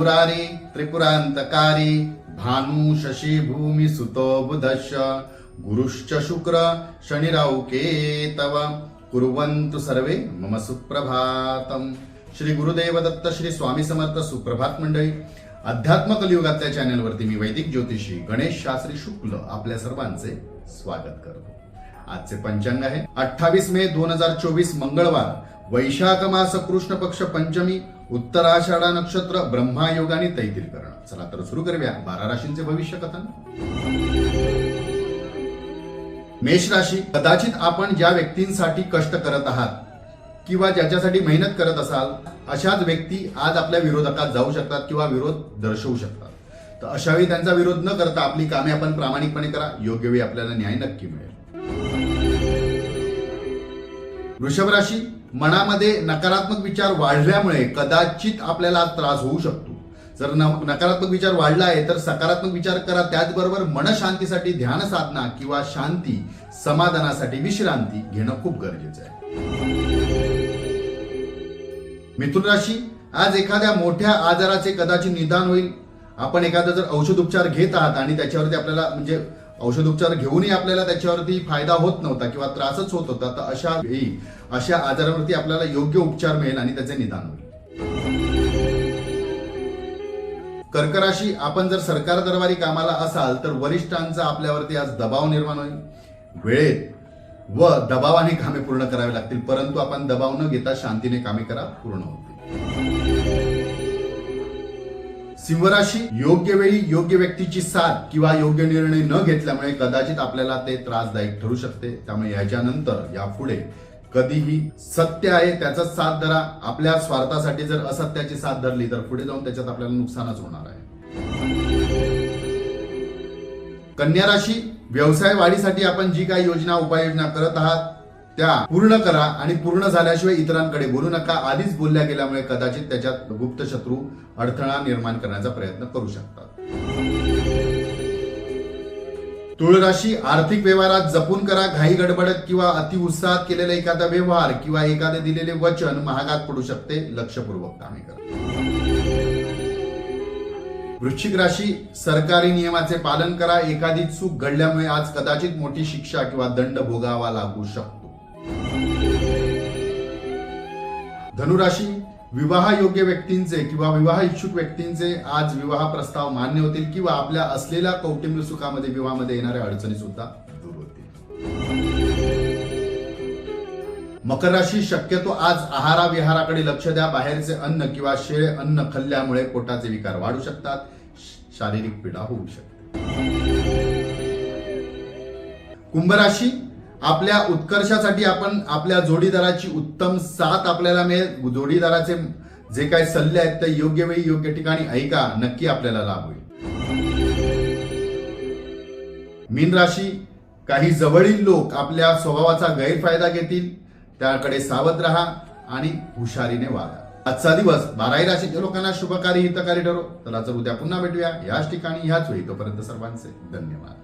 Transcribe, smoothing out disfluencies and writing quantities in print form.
मुरारी त्रिपुरांतकारी भानु शशी भूमी सुतो बुधश्च गुरुश्च शुक्र शनिराव केतव कुर्वन्तु सर्वे मम सुप्रभातम. श्री गुरुदेव दत्त श्री स्वामी समर्थ. सुप्रभात मंडळी. अध्यात्म कलियुगातल्या चॅनलवरती मी वैदिक ज्योतिषी गणेश शास्त्री शुक्ल आपल्या सर्वांचे स्वागत करतो. आजचे पंचांग आहे 28 मे 2024 मंगळवार, वैशाख मास कृष्ण पक्ष पंचमी, उत्तराषाढा नक्षत्र, ब्रह्मा योग आणि तैतिल करण. चला तर सुरू करूया 12 राशींचे भविष्य कथन. मेष राशी. कदाचित आपण ज्या व्यक्तींसाठी कष्ट करत आहात किंवा ज्याच्यासाठी मेहनत करत असाल अशाच व्यक्ती आज आपल्या विरोधात जाऊ शकतात किंवा विरोध दर्शवू शकतात. तर अशा वेळी त्यांचा विरोध न करता आपली कामे आपण प्रामाणिकपणे करा. योग्य वेळी आपल्याला न्याय नक्की मिळेल. वृषभ राशी. मनामध्ये नकारात्मक विचार वाढल्यामुळे कदाचित आपल्याला त्रास होऊ शकतो. जर नकारात्मक विचार वाढला आहे तर सकारात्मक विचार करा. त्याचबरोबर मनशांतीसाठी ध्यान साधना किंवा शांती समाधानासाठी विश्रांती घेणं खूप गरजेचं आहे. मिथुन राशी. आज एखाद्या मोठ्या आजाराचे कदाचित निदान होईल. आपण एखादा जर औषध उपचार घेत आहात आणि त्याच्यावरती आपल्याला म्हणजे औषध उपचार घेऊनही आपल्याला त्याच्यावरती फायदा होत नव्हता किंवा त्रासच होत होता, तर अशा वेळी अशा आजारावरती आपल्याला योग्य उपचार मिळेल आणि त्याचे निदान होईल. कर्क राशी. आपण जर सरकार दरबारी कामाला असाल तर वरिष्ठांचा आपल्यावरती आज दबाव निर्माण होईल. वेळेत व दबावाने कामे पूर्ण करावी लागतील, परंतु आपण दबाव न घेता शांतीने कामे करा, पूर्ण होतील. सिंह राशी. योग्य वेळी योग्य व्यक्तीची साथ किंवा योग्य निर्णय न घेतल्यामुळे कदाचित आपल्याला ते त्रासदायक ठरू शकते. त्यामुळे याच्यानंतर यापुढे कधीही सत्य आहे त्याचाच साथ धरा. आपल्या स्वार्थासाठी जर असत्याची साथ धरली तर पुढे जाऊन त्याच्यात आपल्याला नुकसानच होणार आहे. कन्या राशी. व्यवसाय वाढीसाठी आपण जी काही योजना उपाययोजना करत आहात त्या पूर्ण करा आणि पूर्ण झाल्याशिवाय इतरांकडे बोलू नका. आधीच बोलल्या गेल्यामुळे कदाचित त्याच्यात गुप्त शत्रू अडथळा निर्माण करण्याचा प्रयत्न करू शकतात. तुळ राशी. आर्थिक व्यवहारात जपून करा. घाई गडबडत किंवा अति उत्साहात केलेला एखादा व्यवहार किंवा एखादे दिलेले वचन महागात पडू शकते. लक्षपूर्वक कामे करा. वृश्चिक राशी. सरकारी नियमाचे पालन करा. एखादी चूक घडल्यामुळे आज कदाचित मोठी शिक्षा किंवा दंड भोगावा लागू शकतो. धनुराशी. विवाह योग्य व्यक्तींचे किंवा विवाह इच्छुक व्यक्तींचे आज विवाह प्रस्ताव मान्य होतील किंवा आपल्या असलेल्या कौटुंबिक सुखामध्ये विवाहामध्ये येणाऱ्या अडचणी सुद्धा दूर होतील. मकर राशी. शक्यतो आज आहारा विहाराकडे लक्ष द्या. बाहेरचे अन्न किंवा शेळे अन्न खाल्ल्यामुळे पोटाचे विकार वाढू शकतात. शारीरिक पीडा होऊ शकते. कुंभ राशी. आपल्या उत्कर्षासाठी आपण आपल्या जोडीदाराची उत्तम साथ आपल्याला मिळेल. जोडीदाराचे जे काही सल्ले आहेत ते योग्य वेळी योग्य ठिकाणी ऐका. नक्की आपल्याला लाभ होईल. मीन राशी. काही जवळील लोक आपल्या स्वभावाचा गैरफायदा घेतील, त्याकडे सावध राहा आणि हुशारीने वागा. आजचा दिवस 12 राशीच्या लोकांना शुभकारी हितकारी ठरो. चला तर उद्या पुन्हा भेटूया याच ठिकाणी याच वेळी. तोपर्यंत सर्वांचे धन्यवाद.